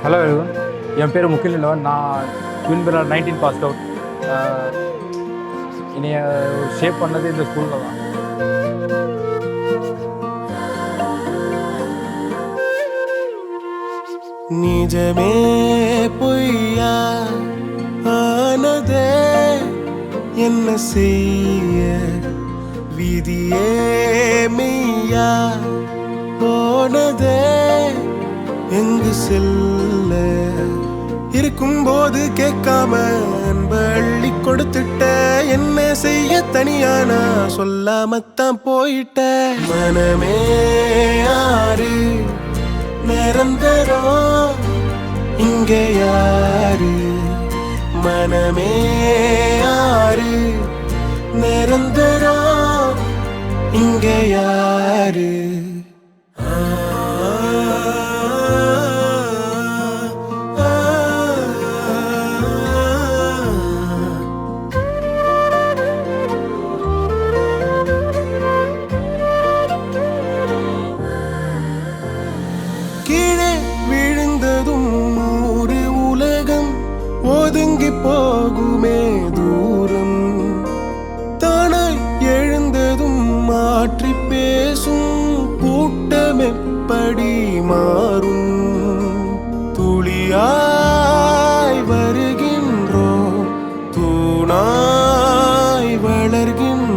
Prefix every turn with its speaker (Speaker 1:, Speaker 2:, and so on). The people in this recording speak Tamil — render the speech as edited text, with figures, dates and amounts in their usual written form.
Speaker 1: ஹலோ எவ்ரிவன், என் பேர் முகில் இலவன். நான் ட்வின் பிரதர் 19 பாஸ்ட் அவுட். என்னைய ஷேப் பண்ணது இந்த ஸ்கூலில் தான்.
Speaker 2: நிஜமே பொய்யா ஆனதே, என்ன செய்ய விதியே மெய்யா போனதே, எங்கு செல்ல இருக்கும்போது கேட்காம அள்ளி கொடுத்துட்ட, என்ன செய்ய தனியானா சொல்லாமத்தான் போயிட்ட. மனமே யாரு நிரந்தரம் இங்கே யாரு, மனமே யாரு நிரந்தரம் இங்கே யாரு. கீழே விழுந்ததும் ஒரு உலகம் ஒதுங்கி போகுமே தூரம், தானாய் எழுந்ததும் மாற்றி பேசும் கூட்டம் எப்படி மாறும். துளியாய் வருகின்றோம், தூணாய் வளர்கின்றோம்,